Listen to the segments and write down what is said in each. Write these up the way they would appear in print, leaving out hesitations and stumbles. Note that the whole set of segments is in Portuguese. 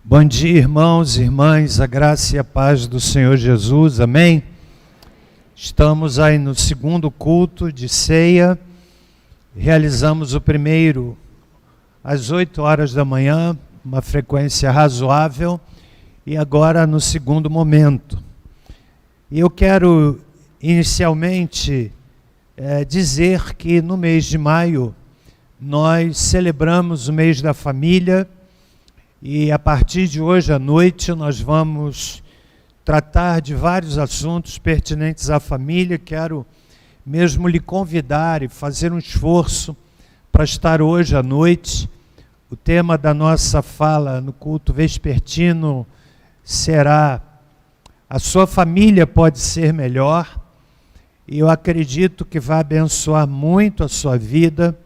Bom dia, irmãos e irmãs, a graça e a paz do Senhor Jesus, amém? Estamos aí no segundo culto de ceia, realizamos o primeiro às 8 horas da manhã, uma frequência razoável, e agora no segundo momento. E eu quero inicialmente dizer que no mês de maio nós celebramos o mês da família. E a partir de hoje à noite nós vamos tratar de vários assuntos pertinentes à família. Quero mesmo lhe convidar e fazer um esforço para estar hoje à noite. O tema da nossa fala no culto vespertino será: a sua família pode ser melhor. E eu acredito que vai abençoar muito a sua vida,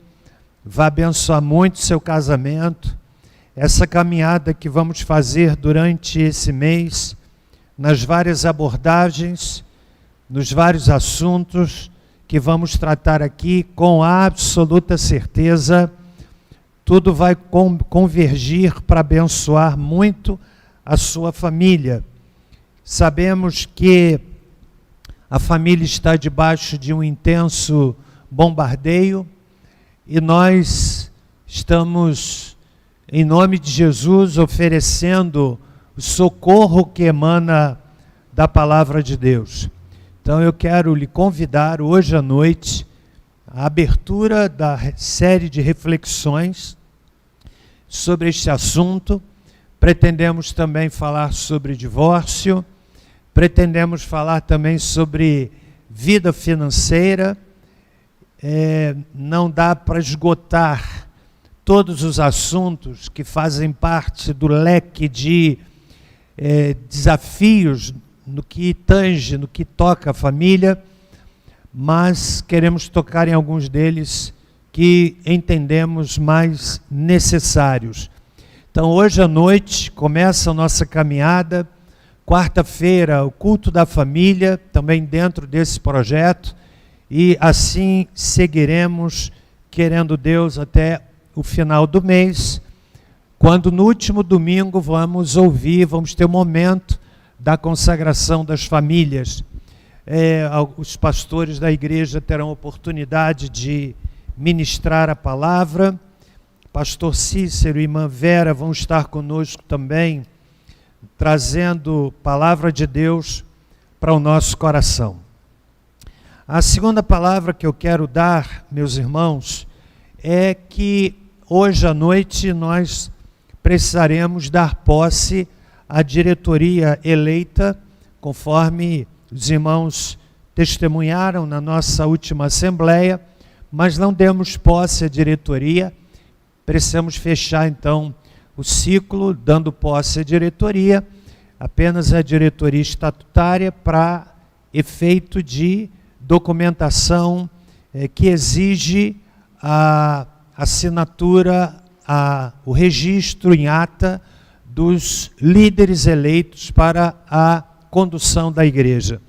vai abençoar muito o seu casamento. Essa caminhada que vamos fazer durante esse mês, nas várias abordagens, nos vários assuntos que vamos tratar aqui, com absoluta certeza, tudo vai convergir para abençoar muito a sua família. Sabemos que a família está debaixo de um intenso bombardeio e nós estamos, em nome de Jesus, oferecendo o socorro que emana da palavra de Deus. Então eu quero lhe convidar hoje à noite a abertura da série de reflexões sobre este assunto. Pretendemos também falar sobre divórcio, pretendemos falar também sobre vida financeira. Não dá para esgotar todos os assuntos que fazem parte do leque de desafios no que tange, no que toca a família, mas queremos tocar em alguns deles que entendemos mais necessários. Então, hoje à noite começa a nossa caminhada. Quarta-feira, o culto da família, também dentro desse projeto, e assim seguiremos, querendo Deus, até o final do mês, quando no último domingo vamos ter um momento da consagração das famílias. Os pastores da igreja terão oportunidade de ministrar a palavra. Pastor Cícero e irmã Vera vão estar conosco também, trazendo palavra de Deus para o nosso coração. A segunda palavra que eu quero dar, meus irmãos, é que hoje à noite nós precisaremos dar posse à diretoria eleita, conforme os irmãos testemunharam na nossa última assembleia, mas não demos posse à diretoria. Precisamos fechar então o ciclo, dando posse à diretoria, apenas a diretoria estatutária, para efeito de documentação que exige a assinatura, o registro em ata dos líderes eleitos para a condução da igreja.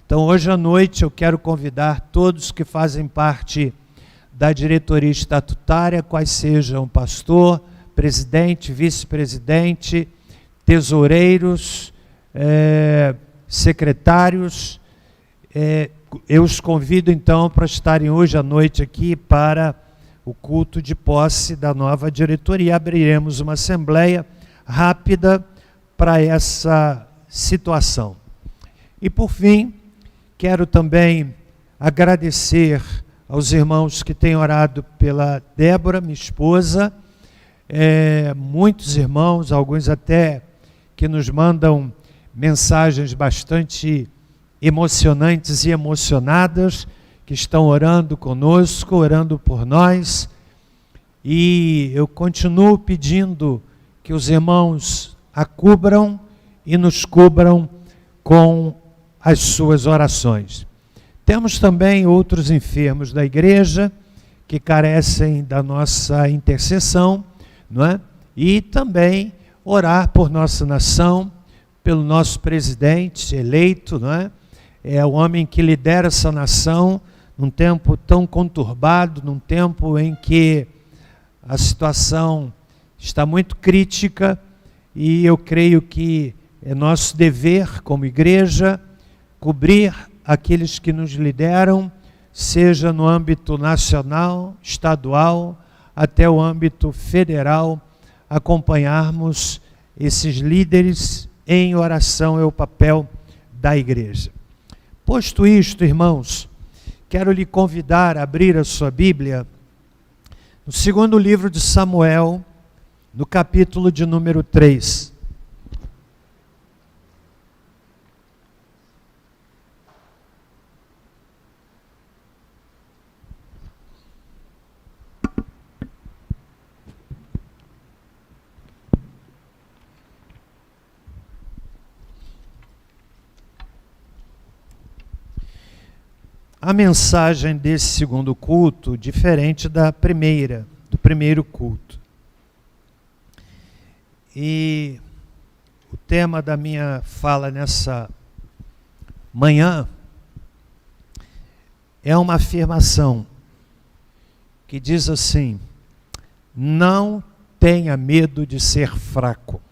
Então, hoje à noite eu quero convidar todos que fazem parte da diretoria estatutária, quais sejam pastor, presidente, vice-presidente, tesoureiros, secretários. Eu os convido então para estarem hoje à noite aqui para o culto de posse da nova diretoria. Abriremos uma assembleia rápida para essa situação. E por fim, quero também agradecer aos irmãos que têm orado pela Débora, minha esposa. Muitos irmãos, alguns até que nos mandam mensagens bastante emocionantes e emocionadas, que estão orando conosco, orando por nós. E eu continuo pedindo que os irmãos a cubram e nos cubram com as suas orações. Temos também outros enfermos da igreja que carecem da nossa intercessão, não é? E também orar por nossa nação, pelo nosso presidente eleito, não é? É o homem que lidera essa nação num tempo tão conturbado, num tempo em que a situação está muito crítica, e eu creio que é nosso dever como igreja cobrir aqueles que nos lideram, seja no âmbito nacional, estadual, até o âmbito federal, acompanharmos esses líderes em oração, é o papel da igreja. Posto isto, irmãos, quero lhe convidar a abrir a sua Bíblia no segundo livro de Samuel, no capítulo de número 3. A mensagem desse segundo culto, diferente do primeiro culto. E o tema da minha fala nessa manhã é uma afirmação que diz assim: não tenha medo de ser fraco.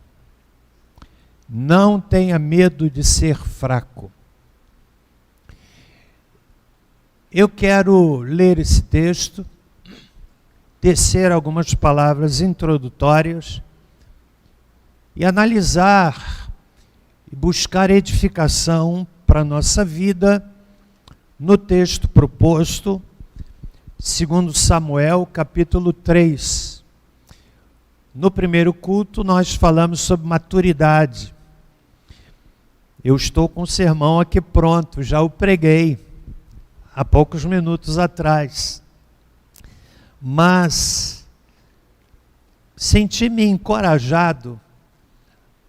Não tenha medo de ser fraco. Eu quero ler esse texto, tecer algumas palavras introdutórias e analisar e buscar edificação para a nossa vida no texto proposto, segundo Samuel, capítulo 3. No primeiro culto nós falamos sobre maturidade. Eu estou com o sermão aqui pronto, já o preguei há poucos minutos atrás, mas senti-me encorajado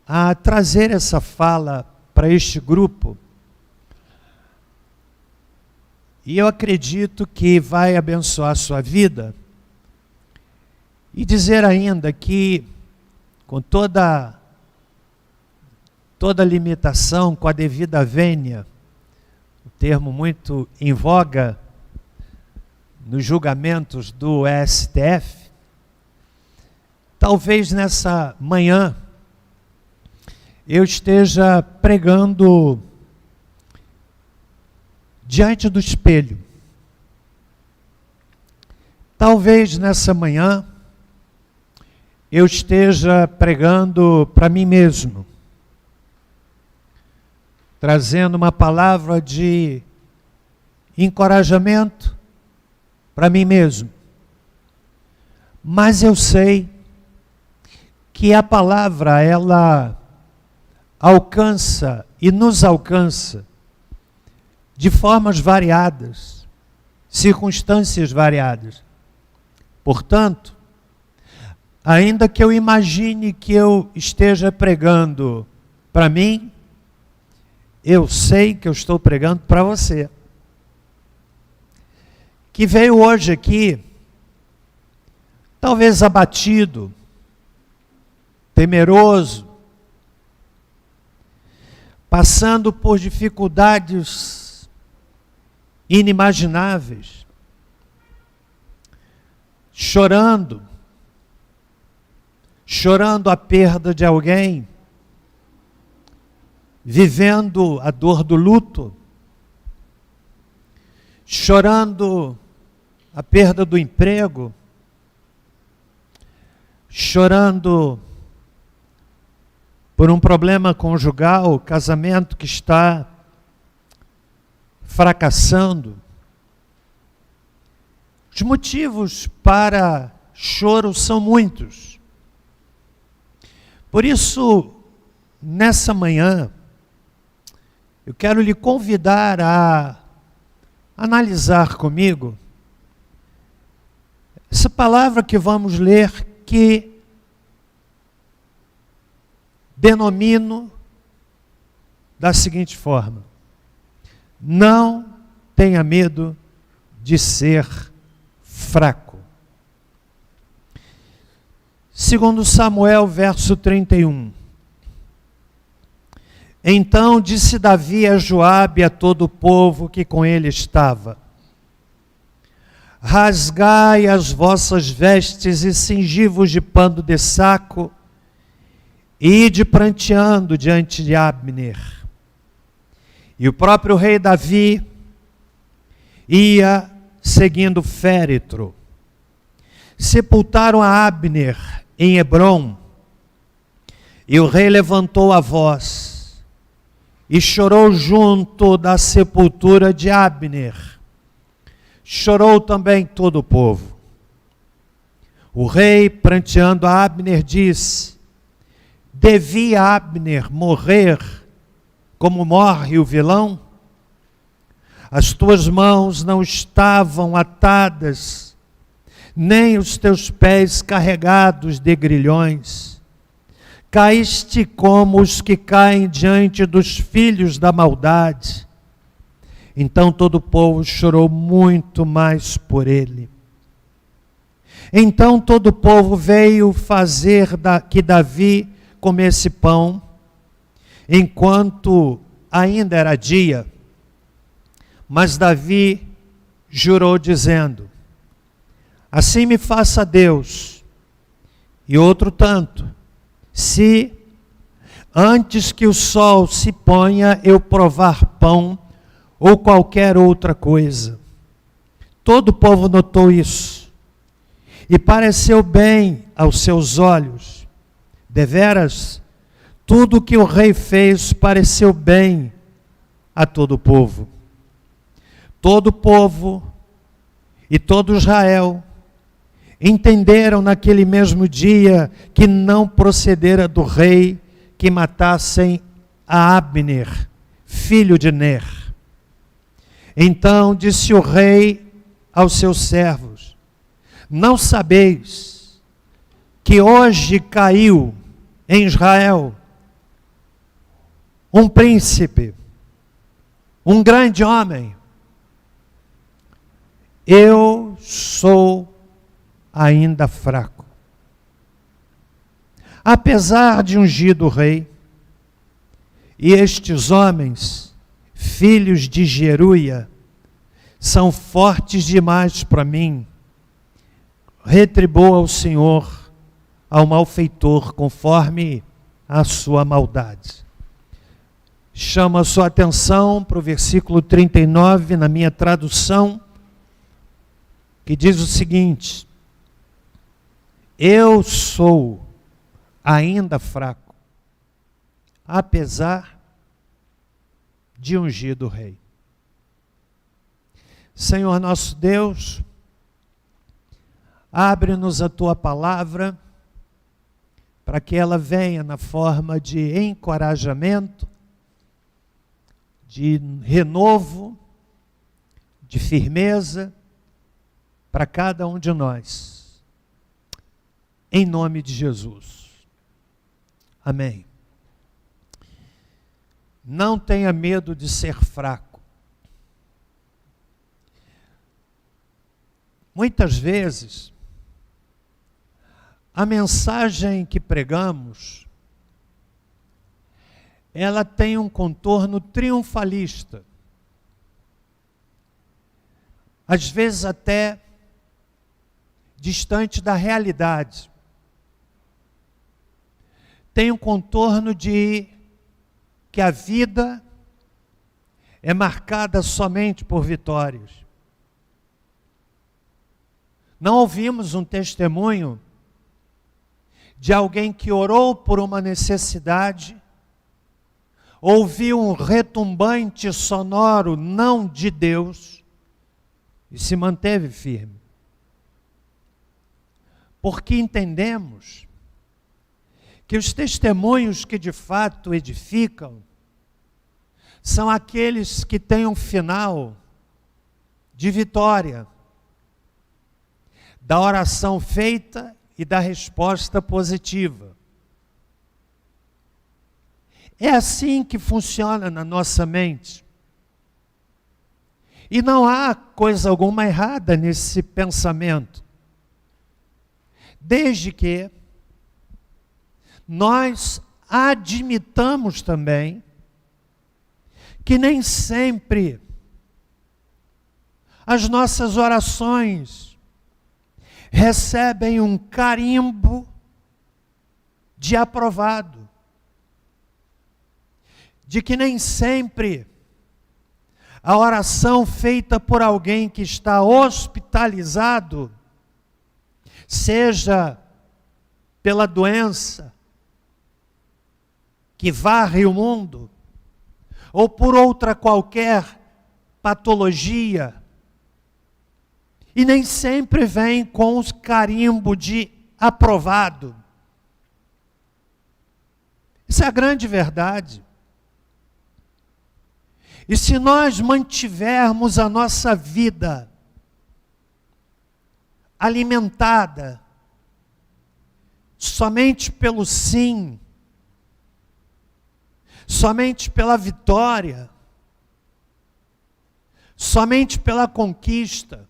a trazer essa fala para este grupo, e eu acredito que vai abençoar a sua vida, e dizer ainda que, com toda limitação, com a devida vênia, termo muito em voga nos julgamentos do STF, talvez nessa manhã eu esteja pregando diante do espelho. Talvez nessa manhã eu esteja pregando para mim mesmo, trazendo uma palavra de encorajamento para mim mesmo. Mas eu sei que a palavra, ela alcança e nos alcança de formas variadas, circunstâncias variadas. Portanto, ainda que eu imagine que eu esteja pregando para mim, eu sei que eu estou pregando para você, que veio hoje aqui, talvez abatido, temeroso, passando por dificuldades inimagináveis, chorando a perda de alguém, vivendo a dor do luto, chorando a perda do emprego, chorando por um problema conjugal, casamento que está fracassando. Os motivos para choro são muitos. Por isso, nessa manhã, eu quero lhe convidar a analisar comigo essa palavra que vamos ler, que denomino da seguinte forma: não tenha medo de ser fraco. Segundo Samuel, verso 31. Então disse Davi a Joabe e a todo o povo que com ele estava: rasgai as vossas vestes e cingi-vos de pano de saco, ide pranteando diante de Abner. E o próprio rei Davi ia seguindo o féretro. Sepultaram a Abner em Hebrom, e o rei levantou a voz e chorou junto da sepultura de Abner. Chorou também todo o povo. O rei, pranteando a Abner, disse: devia Abner morrer como morre o vilão? As tuas mãos não estavam atadas, nem os teus pés carregados de grilhões. Caíste como os que caem diante dos filhos da maldade. Então todo o povo chorou muito mais por ele. Então todo o povo veio fazer que Davi comesse pão, enquanto ainda era dia. Mas Davi jurou dizendo: assim me faça Deus, e outro tanto, se antes que o sol se ponha eu provar pão ou qualquer outra coisa. Todo o povo notou isso, e pareceu bem aos seus olhos. Deveras, tudo o que o rei fez pareceu bem a todo o povo. Todo o povo e todo Israel entenderam naquele mesmo dia que não procedera do rei que matassem a Abner, filho de Ner. Então disse o rei aos seus servos: não sabeis que hoje caiu em Israel um príncipe, um grande homem? Eu sou ainda fraco. Apesar de ungido rei, e estes homens, filhos de Jeruia, são fortes demais para mim, retribua ao Senhor ao malfeitor conforme a sua maldade. Chama a sua atenção para o versículo 39, na minha tradução, que diz o seguinte: eu sou ainda fraco, apesar de ungido rei. Senhor nosso Deus, abre-nos a tua palavra, para que ela venha na forma de encorajamento, de renovo, de firmeza, para cada um de nós. Em nome de Jesus. Amém. Não tenha medo de ser fraco. Muitas vezes, a mensagem que pregamos, ela tem um contorno triunfalista. Às vezes até distante da realidade. Tem um contorno de que a vida é marcada somente por vitórias. Não ouvimos um testemunho de alguém que orou por uma necessidade, ouviu um retumbante sonoro não de Deus e se manteve firme. Porque entendemos que os testemunhos que de fato edificam são aqueles que têm um final de vitória, da oração feita e da resposta positiva. É assim que funciona na nossa mente. E não há coisa alguma errada nesse pensamento, desde que nós admitamos também que nem sempre as nossas orações recebem um carimbo de aprovado. de que nem sempre a oração feita por alguém que está hospitalizado, seja pela doença que varre o mundo, ou por outra qualquer patologia, e nem sempre vem com os carimbo de aprovado. Isso é a grande verdade. E se nós mantivermos a nossa vida alimentada somente pelo sim, somente pela vitória, somente pela conquista,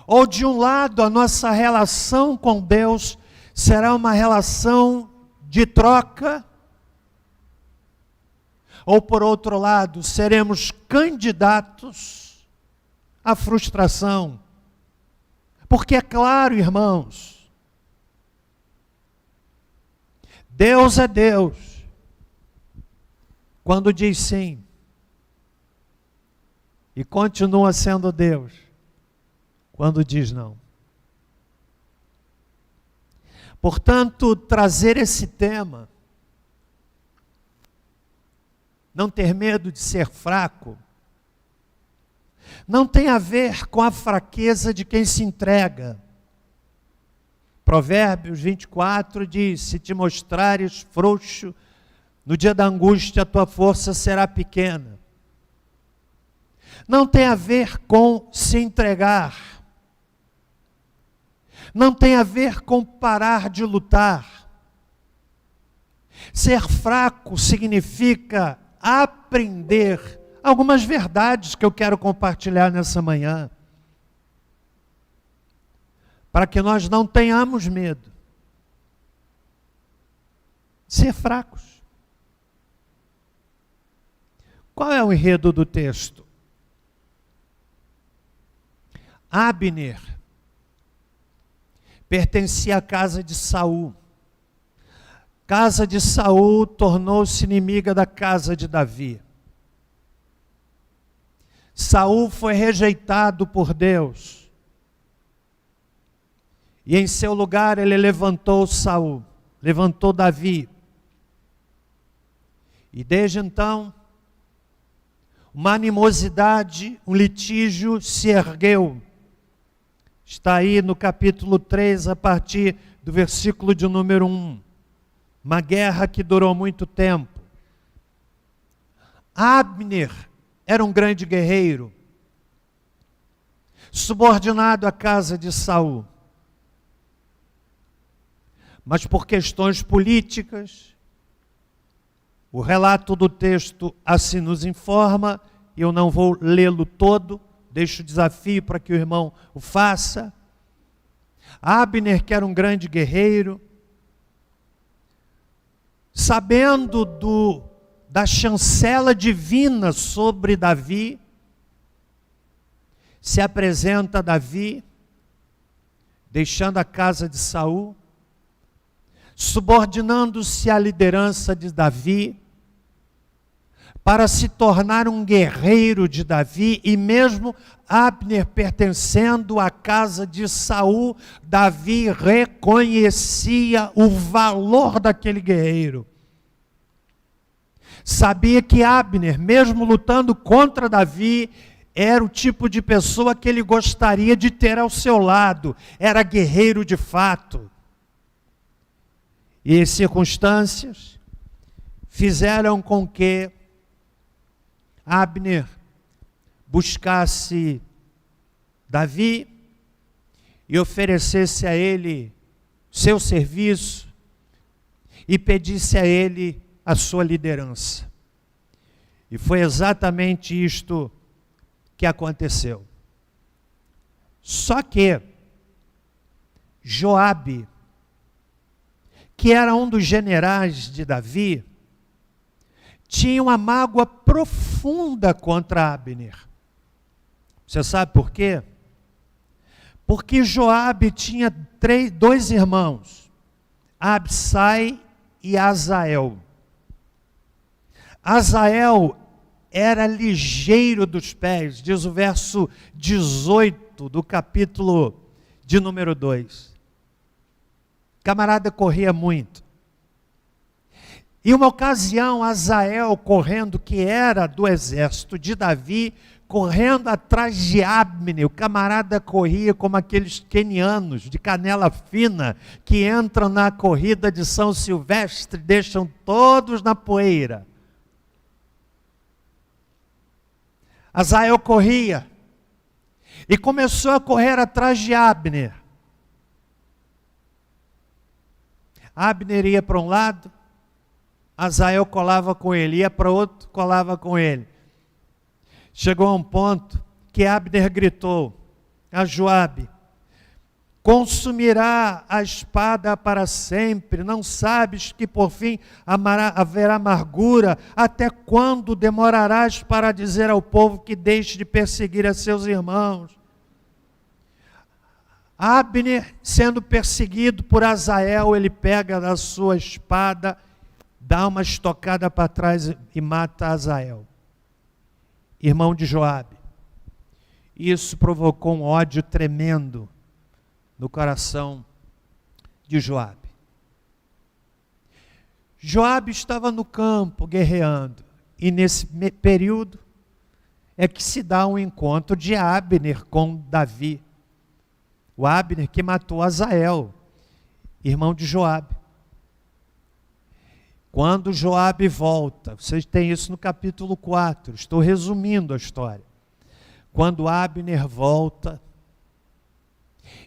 ou de um lado a nossa relação com Deus será uma relação de troca, ou por outro lado, seremos candidatos à frustração. Porque é claro, irmãos, Deus é Deus quando diz sim, e continua sendo Deus quando diz não. Portanto, trazer esse tema, não ter medo de ser fraco, não tem a ver com a fraqueza de quem se entrega. Provérbios 24 diz: se te mostrares frouxo, no dia da angústia a tua força será pequena. Não tem a ver com se entregar. Não tem a ver com parar de lutar. Ser fraco significa aprender algumas verdades que eu quero compartilhar nessa manhã, para que nós não tenhamos medo de ser fracos. Qual é o enredo do texto? Abner pertencia à casa de Saul. Casa de Saul tornou-se inimiga da casa de Davi. Saul foi rejeitado por Deus. E em seu lugar ele levantou Saul, levantou Davi. E desde então, uma animosidade, um litígio se ergueu. Está aí no capítulo 3, a partir do versículo de número 1. Uma guerra que durou muito tempo. Abner era um grande guerreiro, subordinado à casa de Saul. Mas por questões políticas, o relato do texto assim nos informa, eu não vou lê-lo todo, deixo o desafio para que o irmão o faça. Abner, que era um grande guerreiro, sabendo da chancela divina sobre Davi, se apresenta a Davi, deixando a casa de Saul, subordinando-se à liderança de Davi, para se tornar um guerreiro de Davi, e mesmo Abner pertencendo à casa de Saul, Davi reconhecia o valor daquele guerreiro. Sabia que Abner, mesmo lutando contra Davi, era o tipo de pessoa que ele gostaria de ter ao seu lado, era guerreiro de fato. E as circunstâncias fizeram com que Abner buscasse Davi e oferecesse a ele seu serviço e pedisse a ele a sua liderança. E foi exatamente isto que aconteceu. Só que Joabe, que era um dos generais de Davi, tinha uma mágoa profunda contra Abner. Você sabe por quê? Porque Joabe tinha dois irmãos, Absai e Azael. Azael era ligeiro dos pés, diz o verso 18 do capítulo de número 2. Camarada corria muito. Em uma ocasião, Azael correndo, que era do exército de Davi, correndo atrás de Abner, o camarada corria como aqueles quenianos de canela fina, que entram na corrida de São Silvestre, deixam todos na poeira. Azael corria e começou a correr atrás de Abner. Abner ia para um lado, Azael colava com ele, ia para outro, colava com ele. Chegou a um ponto que Abner gritou a Joabe: consumirá a espada para sempre, não sabes que por fim haverá amargura? Até quando demorarás para dizer ao povo que deixe de perseguir a seus irmãos? Abner, sendo perseguido por Azael, ele pega a sua espada, dá uma estocada para trás e mata Azael, irmão de Joabe. Isso provocou um ódio tremendo no coração de Joabe. Joabe estava no campo guerreando, e nesse período é que se dá um encontro de Abner com Davi. O Abner que matou Azael, irmão de Joabe. Quando Joabe volta, vocês têm isso no capítulo 4, estou resumindo a história. Quando Abner volta,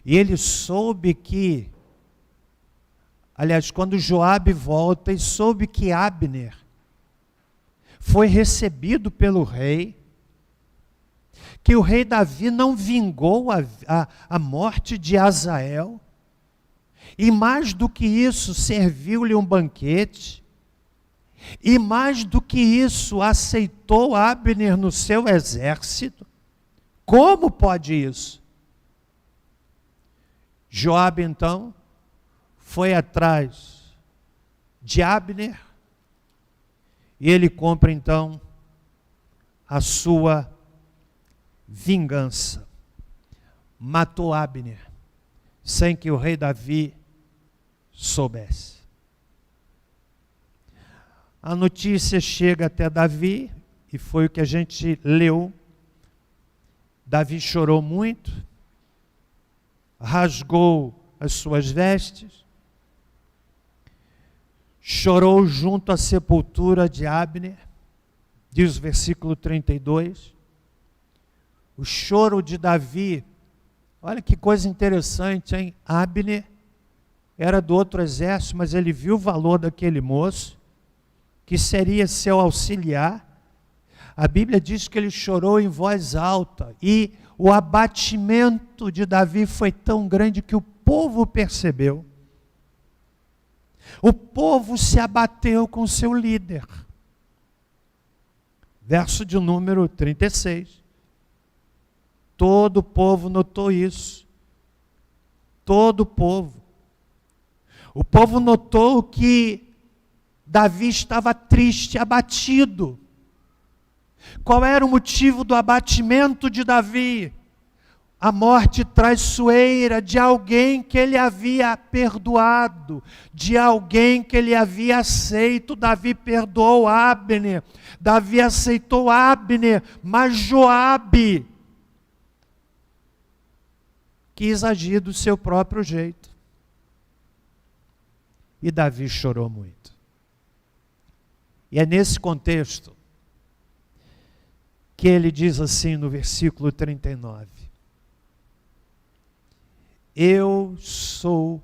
e ele soube que, aliás, quando Joabe volta e soube que Abner foi recebido pelo rei, que o rei Davi não vingou a morte de Azael, e mais do que isso, serviu-lhe um banquete, e mais do que isso, aceitou Abner no seu exército. Como pode isso? Joabe então foi atrás de Abner, e ele compra então a sua vingança. Matou Abner sem que o rei Davi soubesse. A notícia chega até Davi, e foi o que a gente leu. Davi chorou muito, rasgou as suas vestes, chorou junto à sepultura de Abner, diz o versículo 32. O choro de Davi, olha que coisa interessante, hein? Abner era do outro exército, mas ele viu o valor daquele moço, que seria seu auxiliar. A Bíblia diz que ele chorou em voz alta, e o abatimento de Davi foi tão grande que o povo percebeu. O povo se abateu com seu líder. Verso de número 36. Todo o povo notou isso. Todo o povo. O povo notou que Davi estava triste, abatido. Qual era o motivo do abatimento de Davi? A morte traiçoeira de alguém que ele havia perdoado, de alguém que ele havia aceito. Davi perdoou Abner, Davi aceitou Abner, mas Joabe quis agir do seu próprio jeito. E Davi chorou muito. E é nesse contexto que ele diz assim no versículo 39: eu sou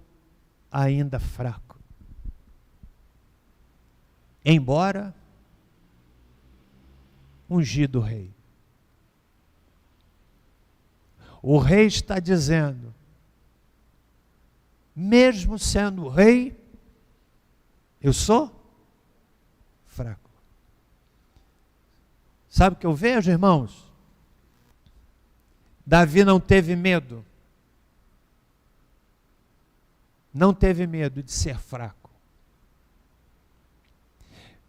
ainda fraco, embora ungido rei. O rei está dizendo, mesmo sendo rei, eu sou fraco. Sabe o que eu vejo, irmãos? Davi não teve medo. Não teve medo de ser fraco.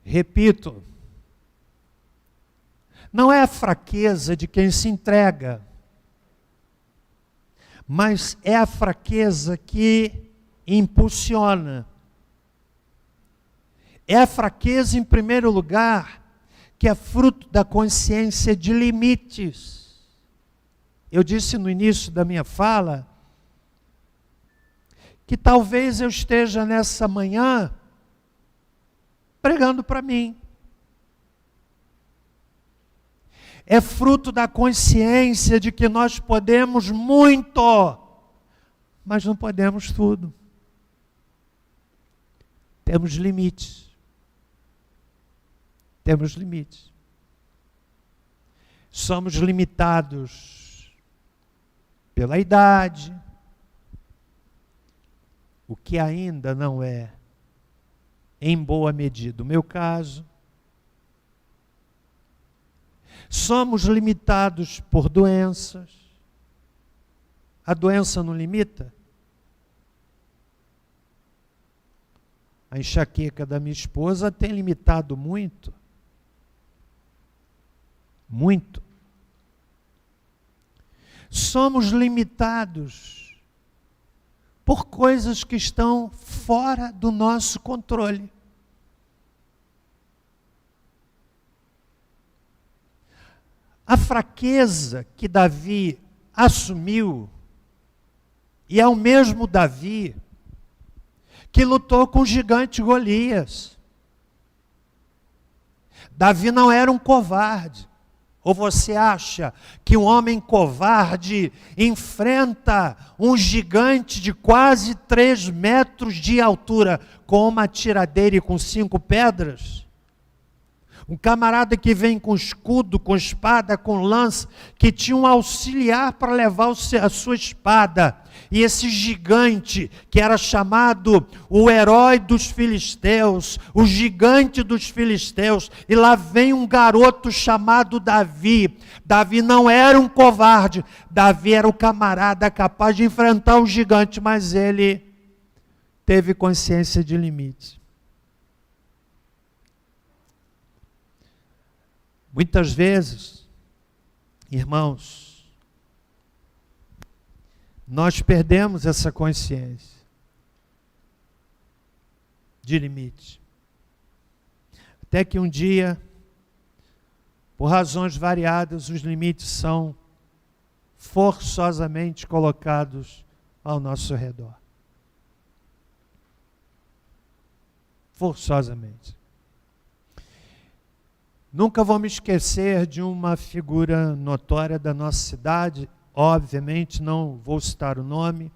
Repito, Não é a fraqueza de quem se entrega, mas é a fraqueza que impulsiona. É a fraqueza, em primeiro lugar, que é fruto da consciência de limites. Eu disse no início da minha fala que talvez eu esteja nessa manhã pregando para mim. É fruto da consciência de que nós podemos muito, mas não podemos tudo. Temos limites. Temos limites. Somos limitados pela idade, o que ainda não é, em boa medida, o meu caso. Somos limitados por doenças. A doença não limita? A enxaqueca da minha esposa tem limitado muito. Muito. Somos limitados por coisas que estão fora do nosso controle. A fraqueza que Davi assumiu, e é o mesmo Davi que lutou com o gigante Golias. Davi não era um covarde. Ou você acha que um homem covarde enfrenta um gigante de quase 3 metros de altura com uma tiradeira e com 5 pedras? Um camarada que vem com escudo, com espada, com lança, que tinha um auxiliar para levar a sua espada. E esse gigante, que era chamado o herói dos filisteus, o gigante dos filisteus, e lá vem um garoto chamado Davi. Davi não era um covarde, Davi era o camarada capaz de enfrentar o gigante, mas ele teve consciência de limite. Muitas vezes, irmãos, nós perdemos essa consciência de limite. Até que um dia, por razões variadas, os limites são forçosamente colocados ao nosso redor. Forçosamente. Nunca vou me esquecer de uma figura notória da nossa cidade, obviamente não vou citar o nome,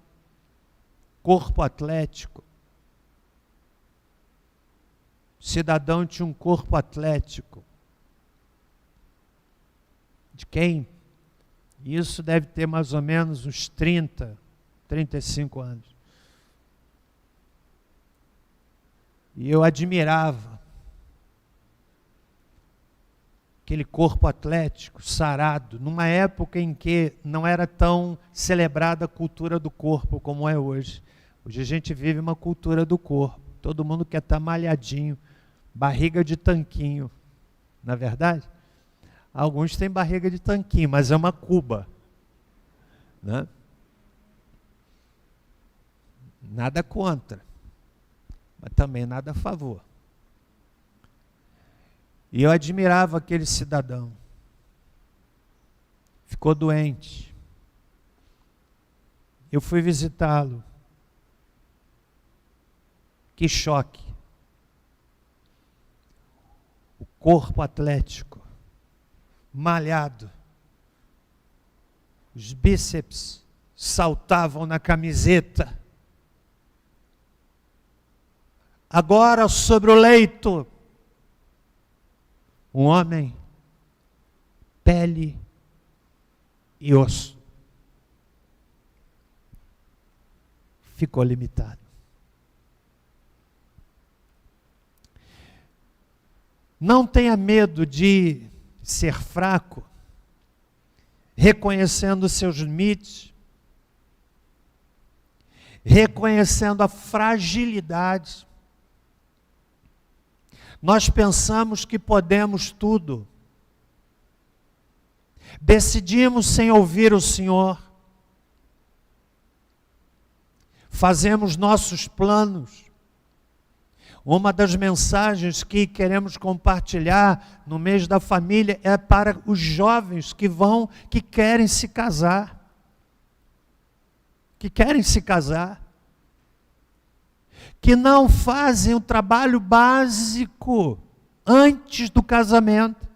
corpo atlético. O cidadão tinha um corpo atlético. De quem? Isso deve ter mais ou menos uns 30, 35 anos. E eu admirava aquele corpo atlético, sarado, numa época em que não era tão celebrada a cultura do corpo como é hoje. Hoje a gente vive uma cultura do corpo. Todo mundo quer estar malhadinho, barriga de tanquinho. Não é verdade? Alguns têm barriga de tanquinho, mas é uma cuba. Né? Nada contra, mas também nada a favor. E eu admirava aquele cidadão. Ficou doente. Eu fui visitá-lo. Que choque. O corpo atlético, malhado. Os bíceps saltavam na camiseta. Agora sobre o leito, um homem, pele e osso. Ficou limitado. Não tenha medo de ser fraco, reconhecendo seus limites, reconhecendo a fragilidade. Nós pensamos que podemos tudo. Decidimos sem ouvir o Senhor. Fazemos nossos planos. Uma das mensagens que queremos compartilhar no mês da família é para os jovens que querem se casar. Que querem se casar. Que não fazem o trabalho básico antes do casamento.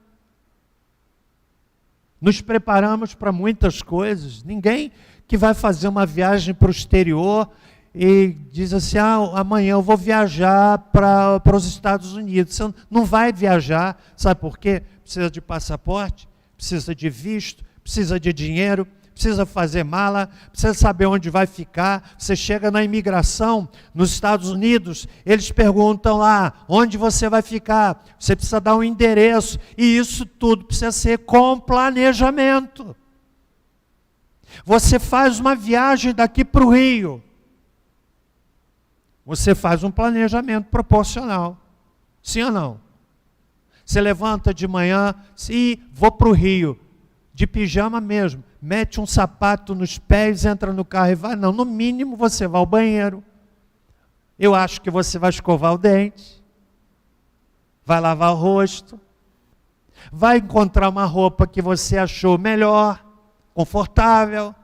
Nos preparamos para muitas coisas. Ninguém que vai fazer uma viagem para o exterior e diz assim, amanhã eu vou viajar para os Estados Unidos. Você não vai viajar, sabe por quê? Precisa de passaporte, precisa de visto, precisa de dinheiro, precisa fazer mala, precisa saber onde vai ficar. Você chega na imigração, nos Estados Unidos, eles perguntam lá, onde você vai ficar? Você precisa dar um endereço, e isso tudo precisa ser com planejamento. Você faz uma viagem daqui para o Rio, você faz um planejamento proporcional, sim ou não? Você levanta de manhã, vou para o Rio, de pijama mesmo, mete um sapato nos pés, entra no carro e vai. Não, no mínimo você vai ao banheiro. Eu acho que você vai escovar o dente, vai lavar o rosto, vai encontrar uma roupa que você achou melhor, confortável,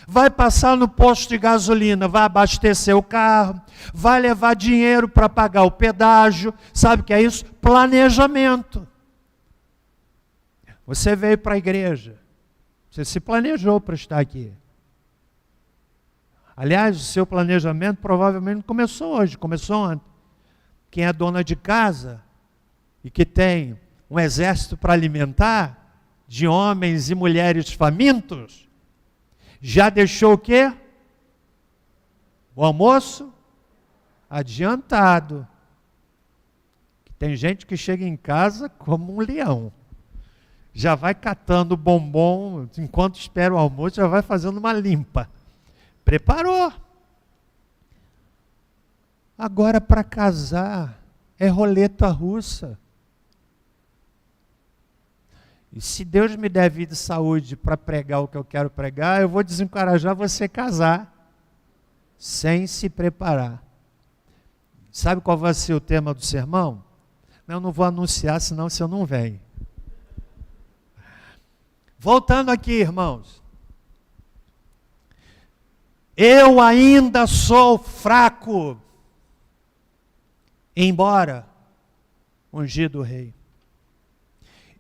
vai passar no posto de gasolina, vai abastecer o carro, vai levar dinheiro para pagar o pedágio. Sabe o que é isso? Planejamento. Você veio para a igreja, você se planejou para estar aqui. Aliás, o seu planejamento provavelmente não começou hoje, começou ontem. Quem é dona de casa e que tem um exército para alimentar, de homens e mulheres famintos, já deixou o quê? O almoço adiantado. Tem gente que chega em casa como um leão. Já vai catando bombom, enquanto espera o almoço, já vai fazendo uma limpa. Preparou. Agora, para casar, é roleta russa. E se Deus me der vida e saúde para pregar o que eu quero pregar, eu vou desencorajar você a casar, sem se preparar. Sabe qual vai ser o tema do sermão? Eu não vou anunciar, senão você não vem. Voltando aqui, irmãos. Eu ainda sou fraco, embora ungido rei.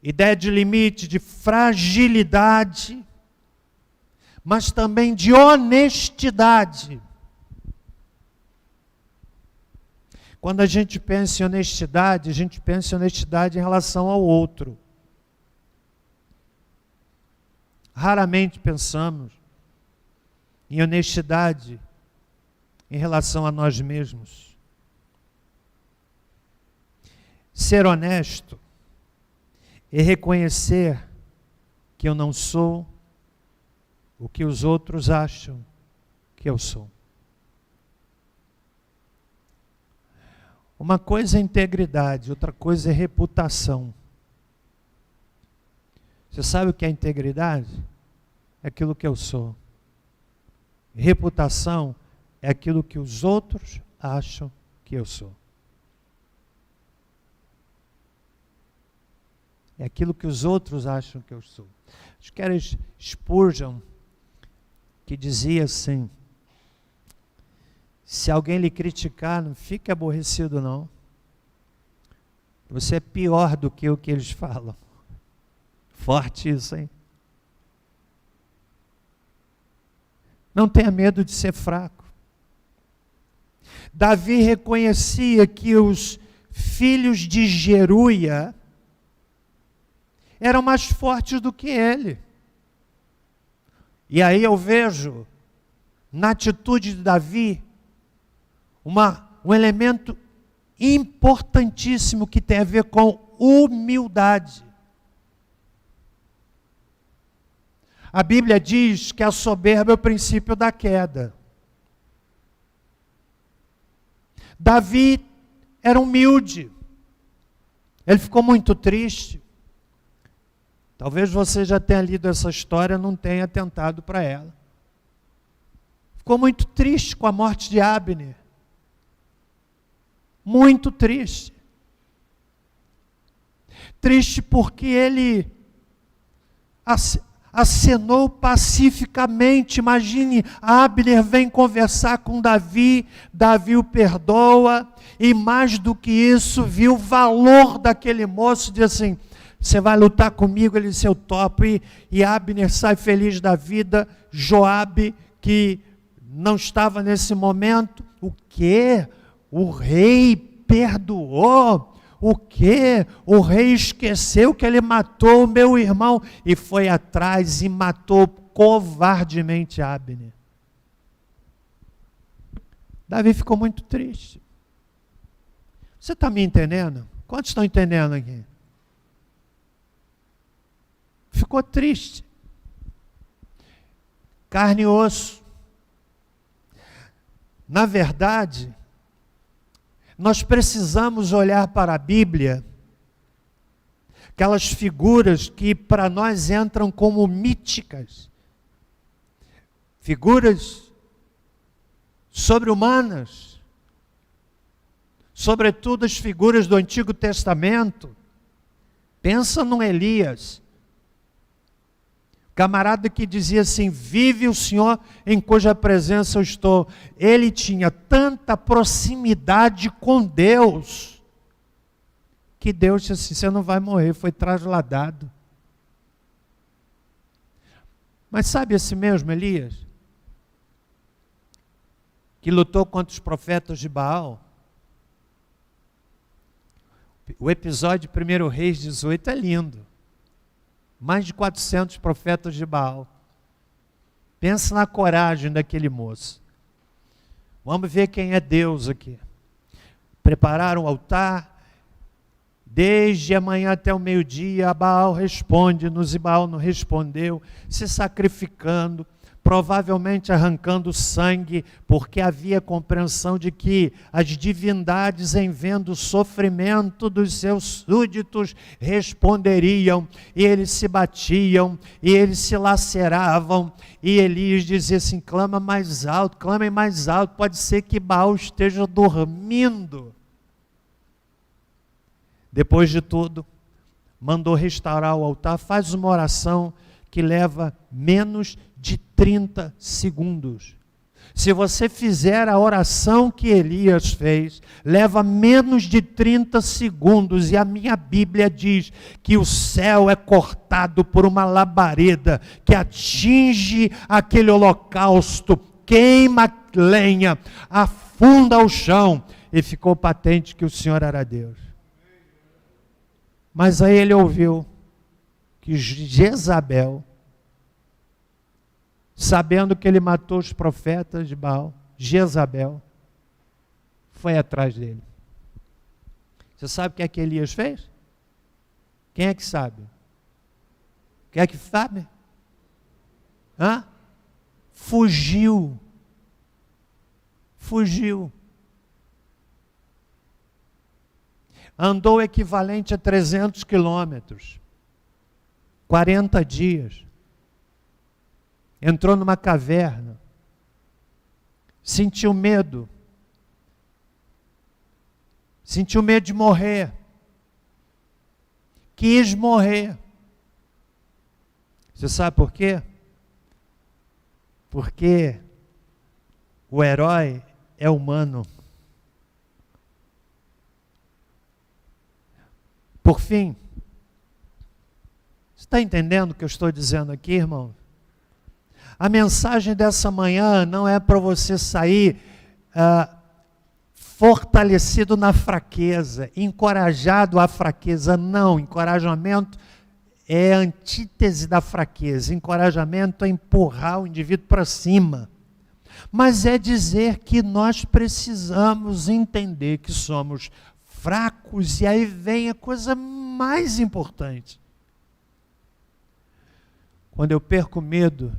Ideia de limite, de fragilidade, mas também de honestidade. Quando a gente pensa em honestidade, a gente pensa em honestidade em relação ao outro. Raramente pensamos em honestidade em relação a nós mesmos. Ser honesto é reconhecer que eu não sou o que os outros acham que eu sou. Uma coisa é integridade, outra coisa é reputação. Você sabe o que é integridade? É aquilo que eu sou. Reputação é aquilo que os outros acham que eu sou. É aquilo que os outros acham que eu sou. Acho que era Spurgeon que dizia assim: se alguém lhe criticar, não fique aborrecido não. Você é pior do que o que eles falam. Forte isso, hein? Não tenha medo de ser fraco. Davi reconhecia que os filhos de Zeruia eram mais fortes do que ele. E aí eu vejo, na atitude de Davi, um elemento importantíssimo que tem a ver com humildade. A Bíblia diz que a soberba é o princípio da queda. Davi era humilde. Ele ficou muito triste. Talvez você já tenha lido essa história, não tenha atentado para ela. Ficou muito triste com a morte de Abner. Muito triste. Triste porque ele acenou pacificamente. Imagine, Abner vem conversar com Davi, Davi o perdoa, e mais do que isso, viu o valor daquele moço, diz assim, você vai lutar comigo? Ele disse, eu topo, e Abner sai feliz da vida. Joabe, que não estava nesse momento, o quê? O rei perdoou? O quê? O rei esqueceu que ele matou o meu irmão e foi atrás e matou covardemente Abner. Davi ficou muito triste. Você está me entendendo? Quantos estão entendendo aqui? Ficou triste. Carne e osso. Na verdade, nós precisamos olhar para a Bíblia, aquelas figuras que para nós entram como míticas, figuras sobre-humanas, sobretudo as figuras do Antigo Testamento. Pensa no Elias, camarada que dizia assim, vive o Senhor em cuja presença eu estou. Ele tinha tanta proximidade com Deus, que Deus disse assim, você não vai morrer, foi trasladado. Mas sabe esse mesmo Elias, que lutou contra os profetas de Baal? O episódio de 1 Reis 18 é lindo. Mais de 400 profetas de Baal. Pensa na coragem daquele moço. Vamos ver quem é Deus aqui. Prepararam o altar. Desde amanhã até o meio-dia, Baal responde-nos, e Baal não respondeu, se sacrificando, provavelmente arrancando sangue, porque havia compreensão de que as divindades, em vendo o sofrimento dos seus súditos, responderiam, e eles se batiam, e eles se laceravam, e Elias dizia assim, clama mais alto, clamem mais alto, pode ser que Baal esteja dormindo. Depois de tudo, mandou restaurar o altar, faz uma oração que leva menos de 30 segundos. Se você fizer a oração que Elias fez, leva menos de 30 segundos, e a minha Bíblia diz que o céu é cortado por uma labareda que atinge aquele holocausto, queima a lenha, afunda o chão, e ficou patente que o Senhor era Deus. Mas aí ele ouviu que Jezabel, sabendo que ele matou os profetas de Baal, Jezabel foi atrás dele. Você sabe o que é que Elias fez? Quem é que sabe? Quem é que sabe? Fugiu. Fugiu. Andou o equivalente a 300 quilômetros. 40 dias. Entrou numa caverna, sentiu medo de morrer, quis morrer. Você sabe por quê? Porque o herói é humano. Por fim, você está entendendo o que eu estou dizendo aqui, irmão? A mensagem dessa manhã não é para você sair fortalecido na fraqueza, encorajado à fraqueza. Não, encorajamento é a antítese da fraqueza. Encorajamento é empurrar o indivíduo para cima. Mas é dizer que nós precisamos entender que somos fracos, e aí vem a coisa mais importante. Quando eu perco medo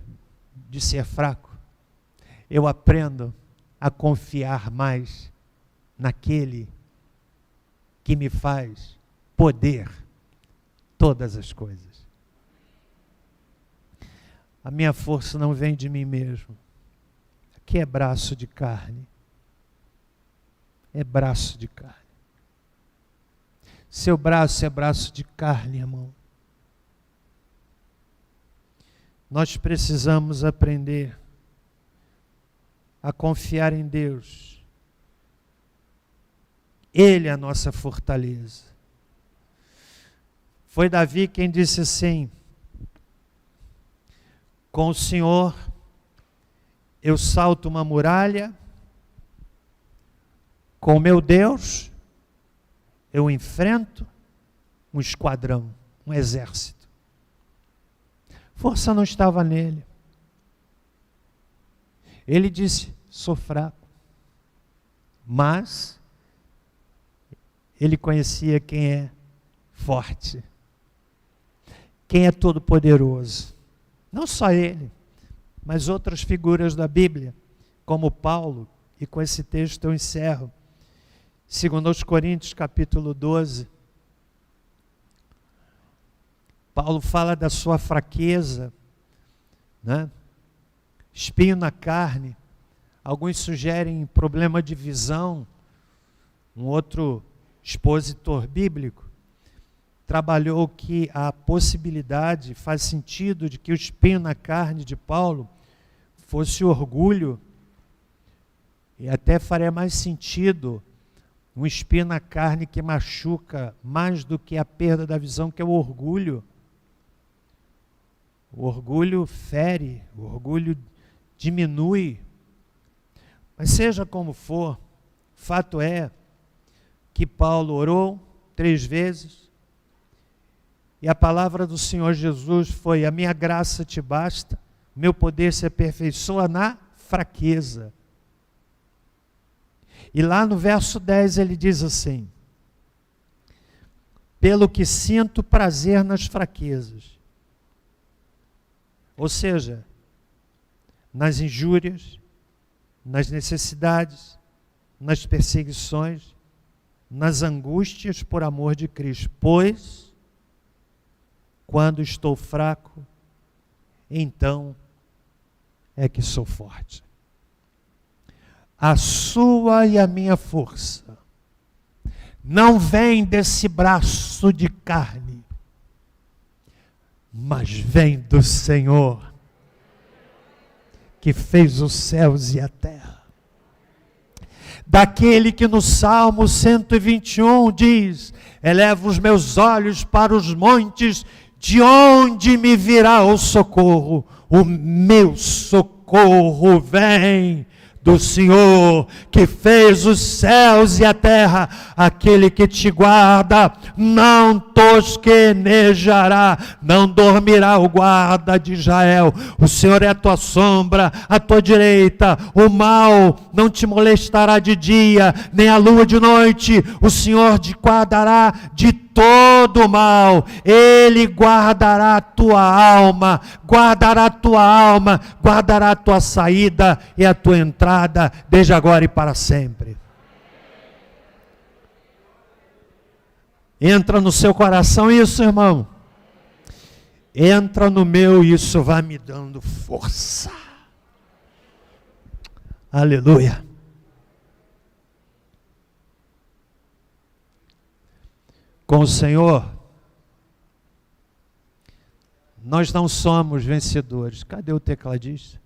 de ser fraco, eu aprendo a confiar mais naquele que me faz poder todas as coisas. A minha força não vem de mim mesmo. Aqui é braço de carne. É braço de carne. Seu braço é braço de carne, irmão. Nós precisamos aprender a confiar em Deus. Ele é a nossa fortaleza. Foi Davi quem disse assim: com o Senhor eu salto uma muralha, com o meu Deus eu enfrento um esquadrão, um exército. Força não estava nele. Ele disse: sou fraco. Mas ele conhecia quem é forte, quem é todo-poderoso. Não só ele, mas outras figuras da Bíblia, como Paulo, e com esse texto eu encerro. 2 Coríntios capítulo 12, Paulo fala da sua fraqueza, né? Espinho na carne. Alguns sugerem problema de visão. Um outro expositor bíblico trabalhou que a possibilidade, faz sentido, de que o espinho na carne de Paulo fosse orgulho, e até faria mais sentido um espinho na carne que machuca mais do que a perda da visão, que é o orgulho. O orgulho fere, o orgulho diminui. Mas seja como for, fato é que Paulo orou 3 vezes, e a palavra do Senhor Jesus foi: a minha graça te basta, meu poder se aperfeiçoa na fraqueza. E lá no verso 10 ele diz assim: pelo que sinto prazer nas fraquezas. Ou seja, nas injúrias, nas necessidades, nas perseguições, nas angústias por amor de Cristo. Pois, quando estou fraco, então é que sou forte. A sua e a minha força não vem desse braço de carne, mas vem do Senhor, que fez os céus e a terra. Daquele que no Salmo 121 diz: eleva os meus olhos para os montes, de onde me virá o socorro? O meu socorro vem do Senhor, que fez os céus e a terra. Aquele que te guarda não tosquenejará, não dormirá o guarda de Israel. O Senhor é a tua sombra, a tua direita. O mal não te molestará de dia, nem a lua de noite. O Senhor te guardará de todo o mal. Ele guardará a tua alma, guardará a tua alma, guardará a tua saída e a tua entrada, desde agora e para sempre. Entra no seu coração isso, irmão. Entra no meu, e isso vai me dando força. Aleluia. Com o Senhor, nós não somos vencedores. Cadê o tecladista?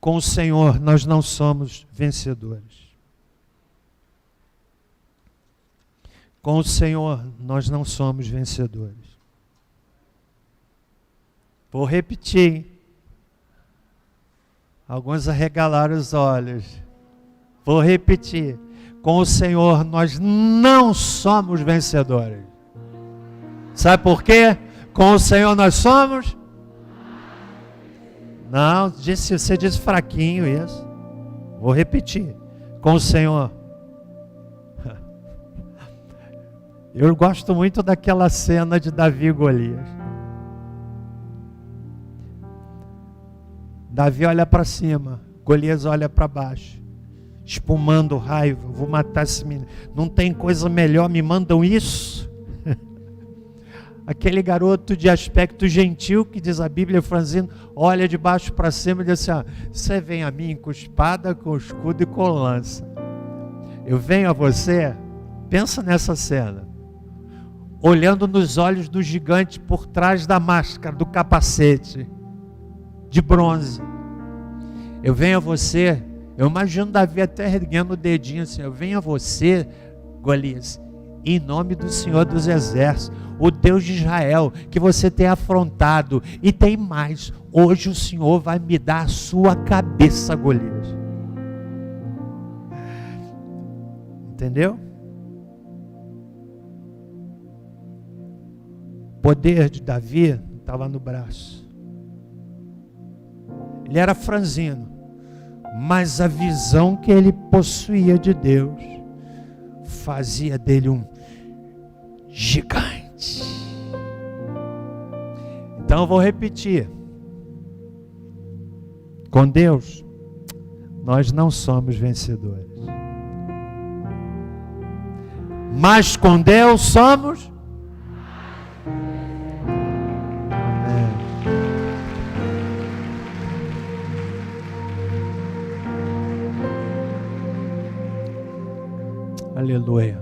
Com o Senhor, nós não somos vencedores. Com o Senhor, nós não somos vencedores. Vou repetir. Alguns arregalaram os olhos. Vou repetir. Com o Senhor nós não somos vencedores. Sabe por quê? Com o Senhor nós somos? Não, você disse fraquinho isso. Vou repetir. Com o Senhor. Eu gosto muito daquela cena de Davi e Golias. Davi olha para cima, Golias olha para baixo, espumando raiva. Vou matar esse menino. Não tem coisa melhor, me mandam isso. aquele garoto de aspecto gentil, que diz a Bíblia, franzino, olha de baixo para cima e diz assim: você vem a mim com espada, com escudo e com lança. Eu venho a você, pensa nessa cena, olhando nos olhos do gigante por trás da máscara, do capacete de bronze. Eu venho a você, eu imagino Davi até erguendo o dedinho assim: eu venho a você, Golias, em nome do Senhor dos Exércitos, o Deus de Israel, que você tem afrontado, e tem mais, hoje o Senhor vai me dar a sua cabeça, Golias. Entendeu? O poder de Davi estava no braço. Ele era franzino, mas a visão que ele possuía de Deus fazia dele um gigante. Então eu vou repetir: com Deus nós não somos vencedores, mas com Deus somos. Amém. Aleluia.